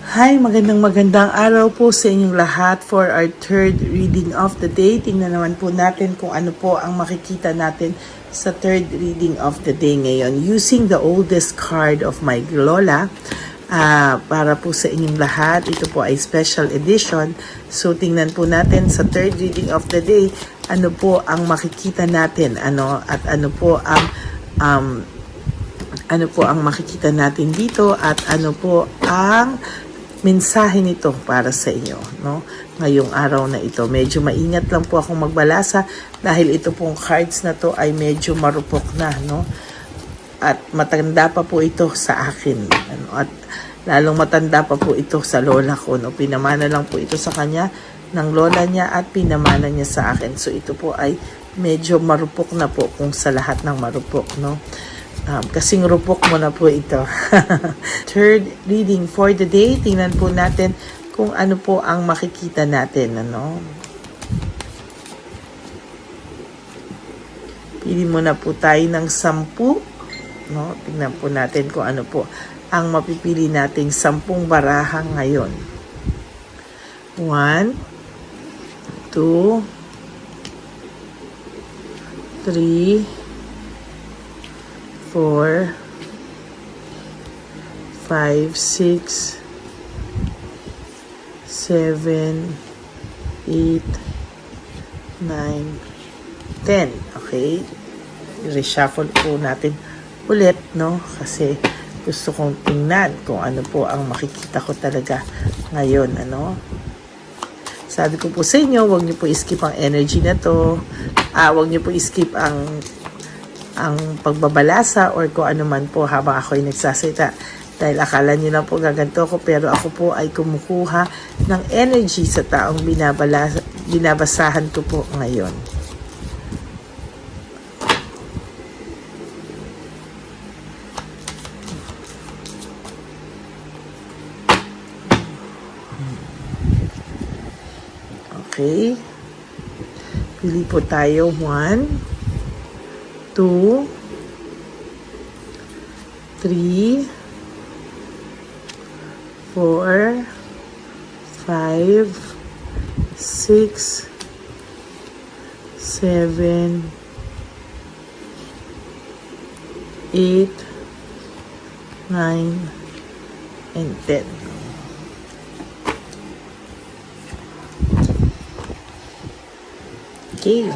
Hi, magandang araw po sa inyong lahat for our third reading of the day. Tingnan naman po natin kung ano po ang makikita natin sa third reading of the day ngayon. Using the oldest card of my Lola, para po sa inyong lahat. Ito po ay special edition. So, tingnan po natin sa third reading of the day, ano po ang makikita natin, at ano po ang makikita natin dito at ano po ang mensahe nito para sa inyo, no? Ngayong araw na ito. Medyo maingat lang po akong magbalasa dahil ito pong cards na to ay medyo marupok na, no? At matanda pa po ito sa akin, at lalong matanda pa po ito sa lola ko, no? Pinamana lang po ito sa kanya ng lola niya at pinamana niya sa akin. So ito po ay medyo marupok na po kung sa lahat ng marupok, no? Kasing rupok mo na po ito. Third reading for the day. Tingnan po natin kung ano po ang makikita natin. Pili muna po tayo ng 10. No? Tingnan po natin kung ano po ang mapipili nating 10 baraha ngayon. 1, 2, 3, 4, 5, 6, 7, 8, 9, 10. Okay? I-reshuffle po natin ulit, no? Kasi gusto kong tingnan kung ano po ang makikita ko talaga ngayon, Sabi ko po sa inyo, huwag niyo po i-skip ang energy na to. Huwag niyo po i-skip ang pagbabalasa or kung ano man po habang ako ay nagsasalita. Dahil akala niyo na po gaganto ko, pero ako po ay kumukuha ng energy sa taong binabasahan ko po ngayon. Okay. Pili po tayo 1, 2, 3, 4, 5, 6, 7, 8, 9, and 10. Okay.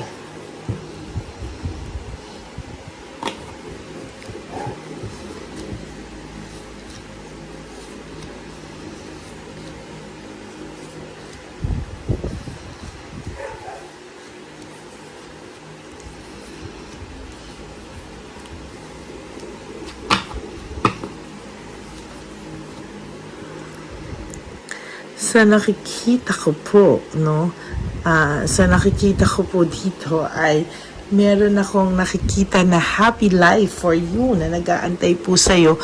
Sa nakikita ko po, sa nakikita ko po dito ay meron akong nakikita na happy life for you na nag-aantay po sa'yo.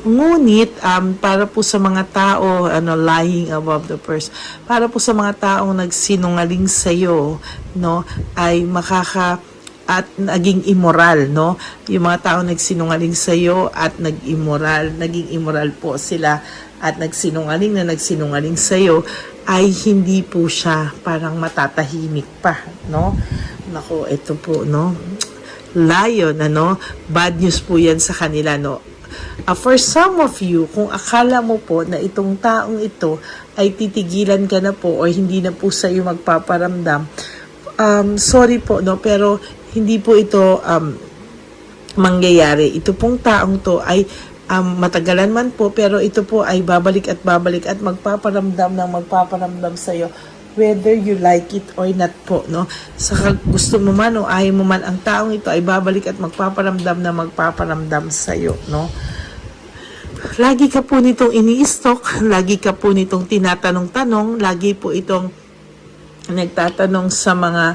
Ngunit, para po sa mga tao, lying above the purse, para po sa mga taong nagsinungaling sa'yo, ay at naging immoral, Yung mga tao nagsinungaling sa iyo at naging immoral po sila at nagsinungaling sa iyo, ay hindi po siya parang matatahimik pa, Nako, ito po, Lion, bad news po 'yan sa kanila, For some of you, kung akala mo po na itong taong ito ay titigilan ka na po o hindi na po sa iyo magpaparamdam, sorry po, pero hindi po ito mangyayari. Ito pong taong to ay matagalan man po, pero ito po ay babalik at magpaparamdam sa iyo whether you like it or not po, Saka gusto mo man o ayaw mo man, ang taong ito ay babalik at magpaparamdam sa iyo, Lagi ka po nitong ini-stalk, lagi ka po nitong tinatanong-tanong, lagi po itong nagtatanong sa mga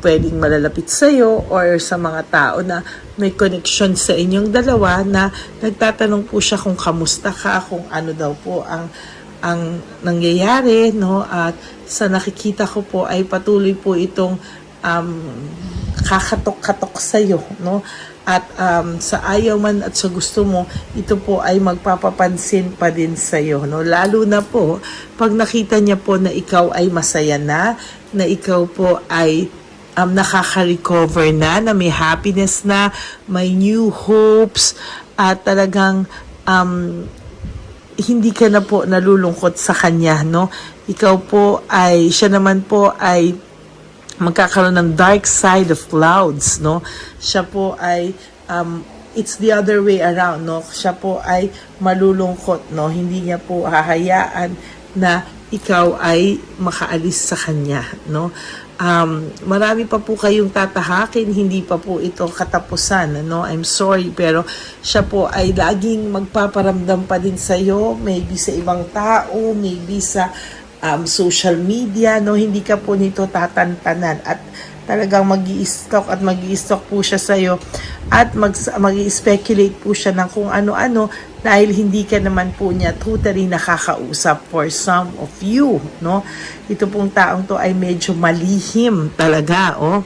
pwedeng malalapit sa iyo or sa mga tao na may connection sa inyong dalawa, na nagtatanong po siya kung kamusta ka, kung ano daw po ang nangyayari, At sa nakikita ko po ay patuloy po itong kakatok-katok sa iyo, at sa ayaw man at sa gusto mo, ito po ay magpapapansin pa din sa'yo, no? Lalo na po, pag nakita niya po na ikaw ay masaya na ikaw po ay nakaka-recover na may happiness na, may new hopes, at talagang hindi ka na po nalulungkot sa kanya, no? Ikaw po ay, siya naman po ay magkakaroon ng dark side of clouds, no? Siya po ay it's the other way around, no? Siya po ay malulungkot, no? Hindi niya po hahayaan na ikaw ay makaalis sa kanya, no? Marami pa po kayong tatahakin, hindi pa po ito katapusan, no? I'm sorry, pero siya po ay laging magpaparamdam pa din sa iyo, maybe sa ibang tao, maybe sa social media, no? Hindi ka po nito tatantanan at talagang mag-i-stalk at mag-i-stalk po siya sa iyo at mag-i-speculate po siya ng kung ano-ano dahil hindi ka naman po niya totally nakakausap for some of you, no? Ito pong taong to ay medyo malihim talaga, oh.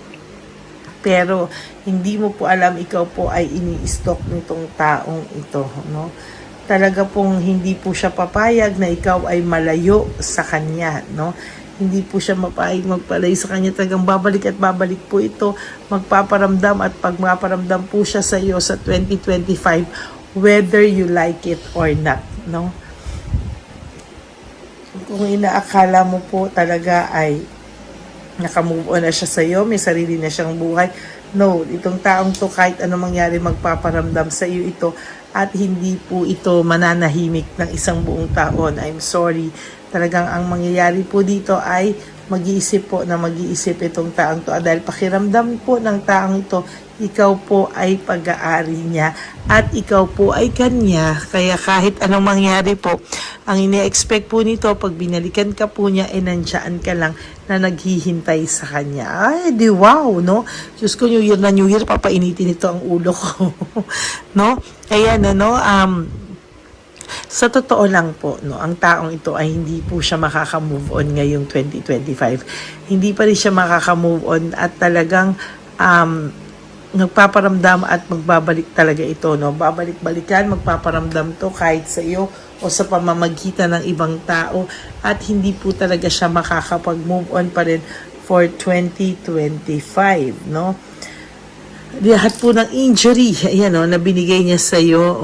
Pero hindi mo po alam, ikaw po ay ini-stalk nitong taong ito, no? Talaga pong hindi po siya papayag na ikaw ay malayo sa kanya, no? Hindi po siya mapayag magpalayo sa kanya. Talagang babalik at babalik po ito. Magpaparamdam at pagpaparamdam po siya sa iyo sa 2025 whether you like it or not, no? Kung inaakala mo po talaga ay nakamove on na siya sa iyo, may sarili na siyang buhay, no, itong taong to kahit ano mangyari magpaparamdam sa iyo ito at hindi po ito mananahimik ng isang buong taon. I'm sorry. Talagang ang mangyayari po dito ay mag-iisip itong taong to. Dahil pakiramdam po ng taong ito, ikaw po ay pag-aari niya at ikaw po ay kanya. Kaya kahit anong mangyari po, ang ine-expect po nito, pag binalikan ka po niya, nandiyan ka lang na naghihintay sa kanya. Ay, di wow, no? Diyos ko, New Year na New Year, papainitin ito ang ulo ko. No? Ayan, ano, sa totoo lang po, no, ang taong ito ay hindi po siya makaka-move on ngayong 2025. Hindi pa rin siya makaka-move on at talagang nagpaparamdam at magbabalik talaga ito, no? Babalik-balikan, magpaparamdam to kahit sa iyo o sa pamamagitan ng ibang tao at hindi po talaga siya makakapag-move on pa rin for 2025, no? Lahat po ng injury, ayan, no, na binigay niya sa iyo,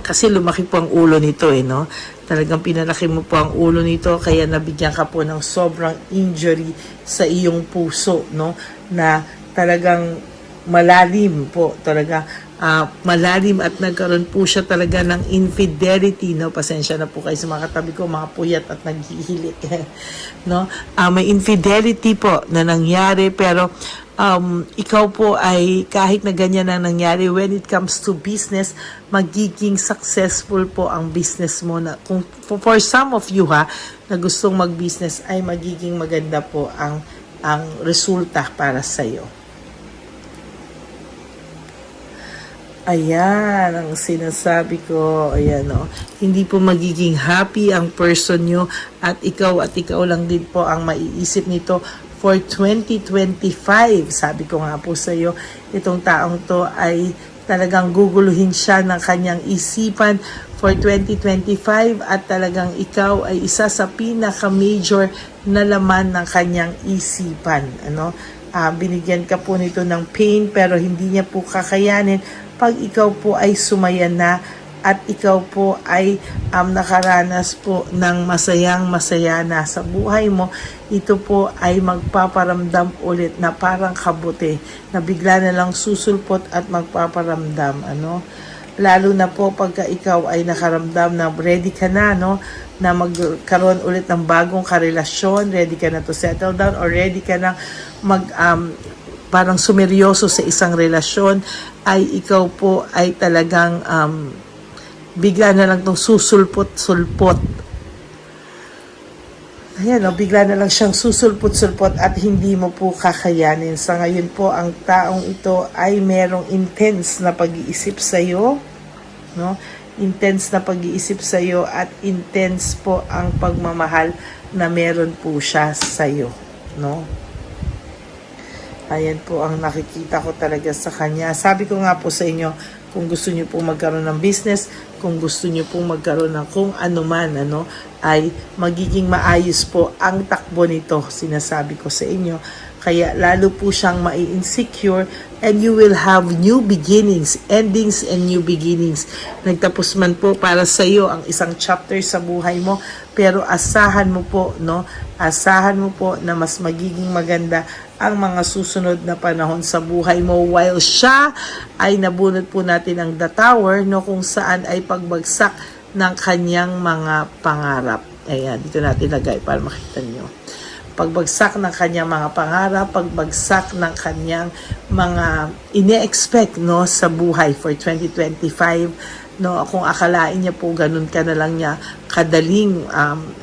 kasi lumaki po ang ulo nito, no? Talagang pinalaki mo po ang ulo nito, kaya nabigyan ka po ng sobrang injury sa iyong puso, no? Na talagang malalim po, talaga malalim at nagkaroon po siya talaga ng infidelity, no? Pasensya na po kayo sa mga katabi ko, mga puyat at naghihilik, no? May infidelity po na nangyari, pero ikaw po ay kahit na ganyan na nangyari, when it comes to business, magiging successful po ang business mo. Na kung for some of you na gustong mag-business, ay magiging maganda po ang resulta para sa iyo. Ayan ang sinasabi ko. Ayan, no? Hindi po magiging happy ang person nyo at ikaw lang din po ang maiisip nito for 2025. Sabi ko nga po sa iyo, itong taong to ay talagang guguluhin siya ng kanyang isipan for 2025 at talagang ikaw ay isa sa pinaka-major na laman ng kanyang isipan. Ano? Binigyan ka po nito ng pain pero hindi niya po kakayanin pag ikaw po ay sumaya na at ikaw po ay nakaranas po ng masaya na sa buhay mo, ito po ay magpaparamdam ulit na parang kabuti na bigla na lang susulpot at magpaparamdam, ano? Lalo na po pagka ikaw ay nakaramdam na ready ka na, no, na magkaroon ulit ng bagong karelasyon, ready ka na to settle down or ready ka na parang sumeryoso sa isang relasyon, ay ikaw po ay talagang bigla na lang itong susulpot-sulpot. Ayan, no, bigla na lang siyang susulpot-sulpot at hindi mo po kakayanin. Sa ngayon po, ang taong ito ay merong intense na pag-iisip sa iyo, no? Intense na pag-iisip sa iyo at intense po ang pagmamahal na meron po siya sa iyo, no? Ayan po ang nakikita ko talaga sa kanya. Sabi ko nga po sa inyo, kung gusto niyo po magkaroon ng business, kung gusto niyo po magkaroon ng kung ano man, ay magiging maayos po ang takbo nito, sinasabi ko sa inyo. Kaya lalo po siyang mai-insecure and you will have new beginnings, endings and new beginnings. Nagtapos man po para sa iyo ang isang chapter sa buhay mo, pero asahan mo po, asahan mo po na mas magiging maganda ang mga susunod na panahon sa buhay mo, while siya ay nabunot po natin ang The Tower, kung saan ay pagbagsak ng kanyang mga pangarap. Ayan, dito natin lagay para makita niyo. Pagbagsak ng kanyang mga pangarap, pagbagsak ng kanyang mga ine-expect sa buhay for 2025. Kung akalain niya po ganun ka na lang niya kadaling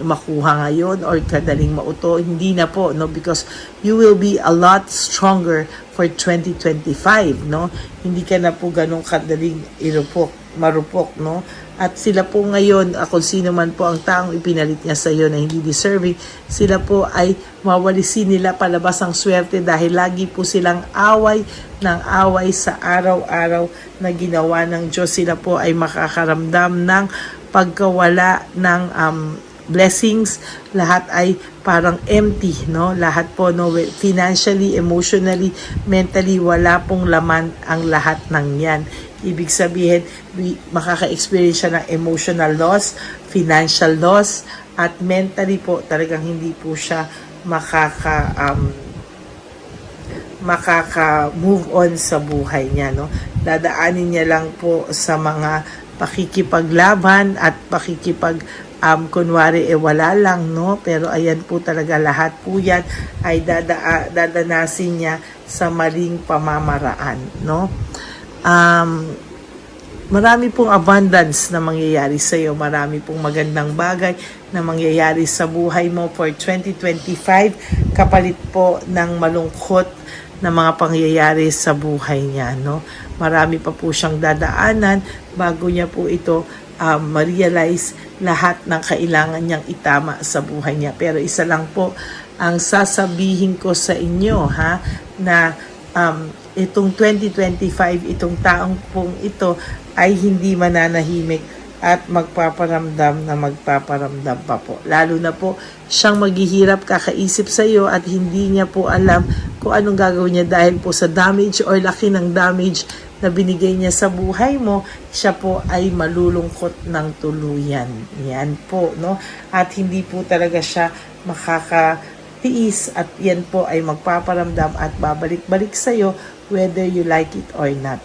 makuha ngayon or kadaling mauto, hindi na po, because you will be a lot stronger for 2025, hindi ka na po ganun kadaling marupok, at sila po ngayon, kung sino man po ang taong ipinalit niya sa iyo na hindi deserving, sila po ay mawalisin nila palabas ang swerte dahil lagi po silang away ng away sa araw-araw na ginawa ng Diyos. Sila po ay makakaramdam ng pagkawala ng blessings. Lahat ay parang empty, lahat po, financially, emotionally, mentally, wala pong laman ang lahat ng yan. Ibig sabihin, makaka-experience siya ng emotional loss, financial loss, at mentally po, talagang hindi po siya makaka-move on sa buhay niya. Dadaanin niya lang po sa mga pakikipaglaban at kunwari wala lang, pero ayan po talaga, lahat po yan ay dadanasin niya sa maling pamamaraan, marami pong abundance na mangyayari sa iyo, marami pong magandang bagay na mangyayari sa buhay mo for 2025, kapalit po ng malungkot na mga pangyayari sa buhay niya, marami pa po siyang dadaanan bago niya po ito ma-realize lahat ng kailangan niyang itama sa buhay niya. Pero isa lang po ang sasabihin ko sa inyo, na itong 2025, itong taong pong ito ay hindi mananahimik at magpaparamdam pa po. Lalo na po siyang maghihirap kakaisip sa iyo at hindi niya po alam kung anong gagawin niya dahil po sa damage or laki ng damage na binigay niya sa buhay mo, siya po ay malulungkot ng tuluyan. Yan po, At hindi po talaga siya makakatiis at yan po ay magpaparamdam at babalik-balik sa iyo whether you like it or not,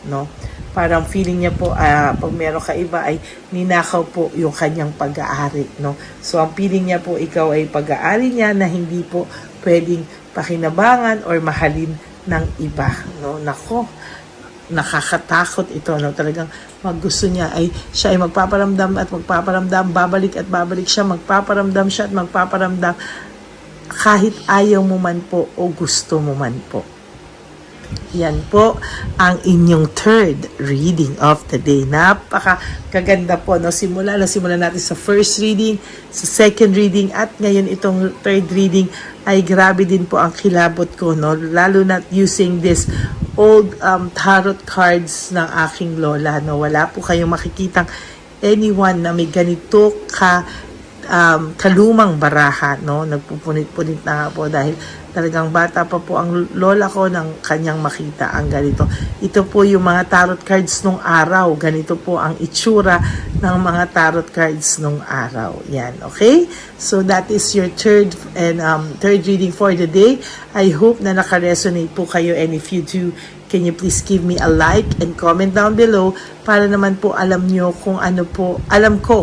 Parang feeling niya po, pag meron ka iba ay ninakaw po yung kanyang pag-aari, So, ang feeling niya po, ikaw ay pag-aari niya na hindi po pwedeng pakinabangan or mahalin ng iba, Nako, nakakatakot ito, Talagang gusto niya ay siya ay magpaparamdam, babalik at babalik siya, magpaparamdam siya at magpaparamdam kahit ayaw mo man po o gusto mo man po. Yan po ang inyong third reading of the day. Napakaganda po, Simulan natin sa first reading, sa second reading, at ngayon itong third reading ay grabe din po ang kilabot ko, Lalo na using this old tarot cards ng aking lola, Wala po kayong makikitang anyone na may ganito kalumang baraha, Nagpupunit-punit na nga po dahil talagang bata pa po ang lola ko ng kanyang makita ang ganito. Ito po yung mga tarot cards nung araw. Ganito po ang itsura ng mga tarot cards nung araw. Yan, okay? So that is your third reading for the day. I hope na naka-resonate po kayo, and if you do, can you please give me a like and comment down below para naman po alam ko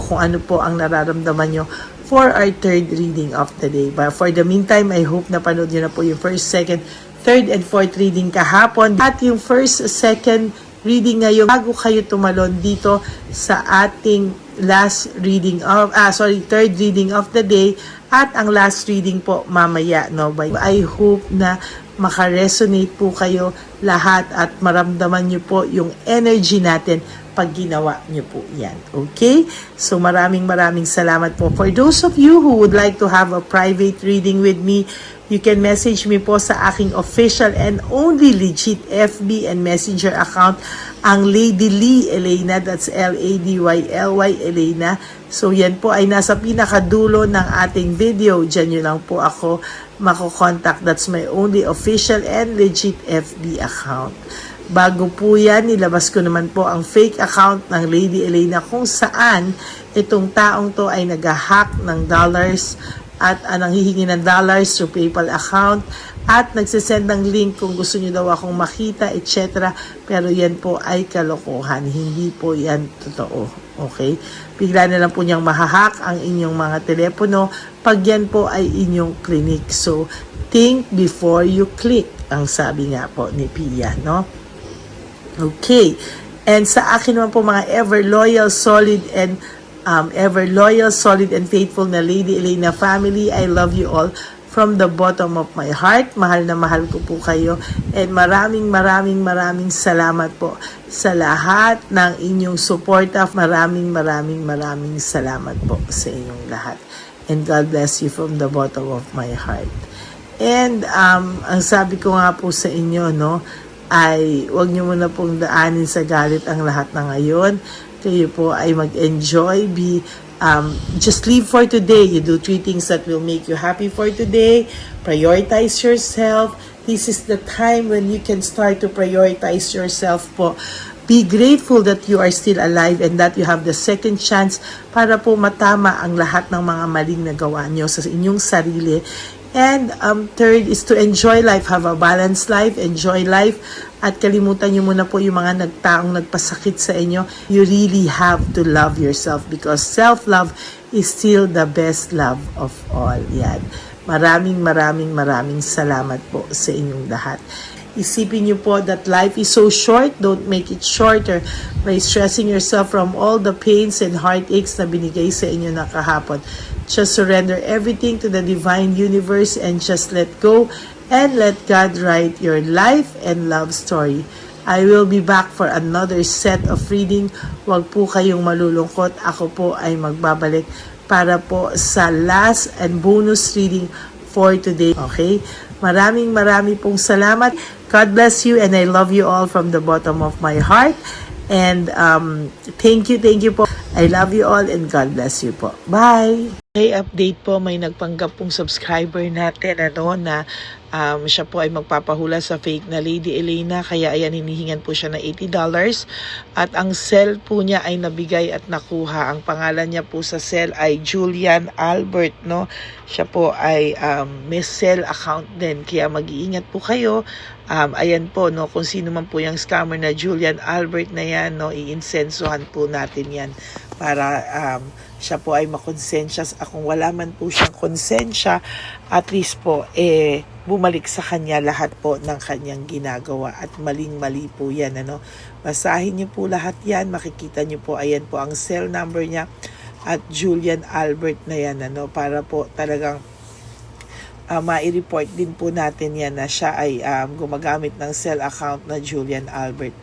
kung ano po ang nararamdaman nyo for our third reading of the day. But for the meantime, I hope napanood nyo na po yung first, second, third, and fourth reading kahapon. At yung first, second reading ngayon, bago kayo tumalon dito sa ating third reading of the day, at ang last reading po mamaya, I hope na maka-resonate po kayo lahat at maramdaman nyo po yung energy natin pag ginawa nyo po yan. Okay? So maraming salamat po. For those of you who would like to have a private reading with me, You can message me po sa aking official and only legit FB and Messenger account, ang Lady Lee Elena, that's Ladyly Elena. So yan po ay nasa pinakadulo ng ating video. Diyan nyo lang po ako mako-contact. That's my only official and legit FB account. Bago po yan, nilabas ko naman po ang fake account ng Lady Elena kung saan itong taong to ay nag-hack ng dollars at nanghihingi ng dollars through PayPal account at nagsisend ng link kung gusto nyo daw akong makita, etc. Pero yan po ay kalokohan. Hindi po yan totoo. Okay? Bigla na lang po niyang mahahack ang inyong mga telepono pag yan po ay inyong clinic. So, think before you click, ang sabi nga po ni Pia, no? Okay. And sa akin naman po mga ever loyal, solid, and faithful na Lady Elena family, I love you all from the bottom of my heart. Mahal na mahal ko po kayo. And maraming salamat po sa lahat ng inyong suporta. Maraming salamat po sa inyong lahat. And God bless you from the bottom of my heart. And ang sabi ko nga po sa inyo, no, ay huwag nyo muna pong daanin sa galit ang lahat na ngayon. Kayo po ay mag-enjoy, just live for today. You do 3 things that will make you happy for today. Prioritize yourself. This is the time when you can start to prioritize yourself po. Be grateful that you are still alive and that you have the second chance para po matama ang lahat ng mga maling nagawa nyo sa inyong sarili. And third is to enjoy life. Have a balanced life. Enjoy life. At kalimutan nyo muna po yung mga nagtaong nagpasakit sa inyo. You really have to love yourself because self-love is still the best love of all. Yan. Maraming salamat po sa inyong lahat. Isipin nyo po that life is so short. Don't make it shorter by stressing yourself from all the pains and heartaches na binigay sa inyo na kahapon. Just surrender everything to the divine universe and just let go and let God write your life and love story. I will be back for another set of reading. Huwag po kayong malulungkot. Ako po ay magbabalik para po sa last and bonus reading for today. Okay? Marami pong salamat. God bless you and I love you all from the bottom of my heart. And thank you po. I love you all and God bless you po. Bye! Okay, update po, may nagpanggap pong subscriber natin na siya po ay magpapahula sa fake na Lady Elena, kaya ayan hinihingan po siya ng $80 at ang cell po niya ay nabigay at nakuha. Ang pangalan niya po sa cell ay Julian Albert, no? Siya po ay may cell account din, kaya mag-iingat po kayo. Ayan po, no, kung sino man po yung scammer na Julian Albert na yan, no, iinsensuhan po natin yan para siya po ay makonsensya. Kung wala man po siyang konsensya, at least po bumalik sa kanya lahat po ng kanyang ginagawa at maling-mali po yan, ano. Basahin niyo po lahat yan, makikita niyo po, ayan po ang cell number niya at Julian Albert na yan, ano, para po talagang mai-report din po natin yan na siya ay gumagamit ng cell account na Julian Albert.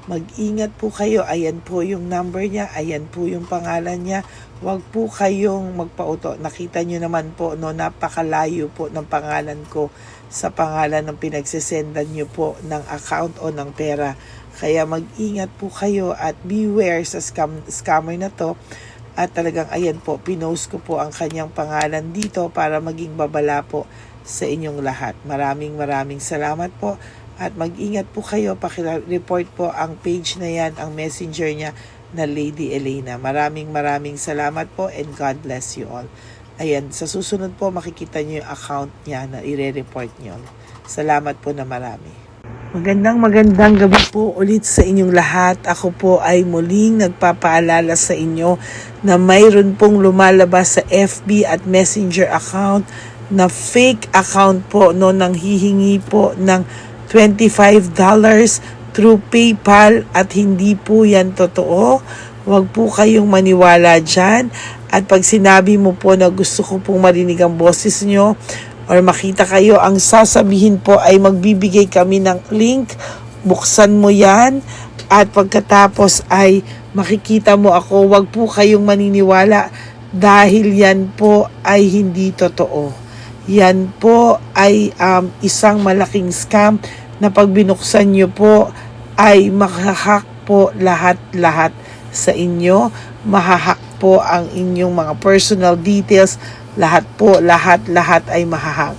Mag-ingat po kayo. Ayan po yung number niya. Ayan po yung pangalan niya. Huwag po kayong magpauto. Nakita nyo naman po, no, napakalayo po ng pangalan ko sa pangalan ng pinagsisendan nyo po ng account o ng pera. Kaya mag-ingat po kayo at beware sa scammer na to. At talagang ayan po, pinost ko po ang kanyang pangalan dito para maging babala po sa inyong lahat. Maraming salamat po. At mag-ingat po kayo, paki-report po ang page na yan, ang messenger niya na Lady Elena. Maraming salamat po and God bless you all. Ayan, sa susunod po makikita niyo yung account niya na i-report niyo. Salamat po na marami. Magandang gabi po ulit sa inyong lahat. Ako po ay muling nagpapaalala sa inyo na mayroon pong lumalabas sa FB at Messenger account na fake account po, no, nang hihingi po ng $25 through PayPal at hindi po yan totoo. Huwag po kayong maniwala dyan. At pag sinabi mo po na gusto ko pong marinig ang boses nyo or makita kayo, ang sasabihin po ay magbibigay kami ng link. Buksan mo yan at pagkatapos ay makikita mo ako. Huwag po kayong maniniwala dahil yan po ay hindi totoo. Yan po ay isang malaking scam na pag binuksan nyo po ay makahak po lahat-lahat sa inyo. Mahahak po ang inyong mga personal details. Lahat ay mahahak.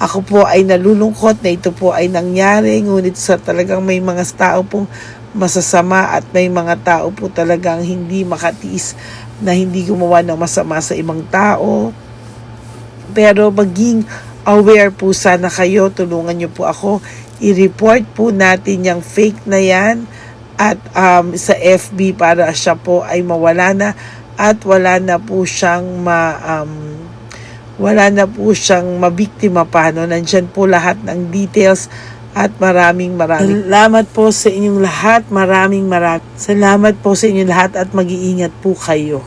Ako po ay nalulungkot na ito po ay nangyari, ngunit sa talagang may mga tao pong masasama at may mga tao po talagang hindi makatiis na hindi gumawa ng masama sa ibang tao. Pero maging aware po sana kayo, tulungan nyo po ako, i-report po natin yung fake na yan at sa FB para siya po ay mawala na at wala na po siyang mabiktima pa, no? Nandyan po lahat ng details at maraming salamat po sa inyong lahat. Maraming salamat po sa inyong lahat at mag-iingat po kayo.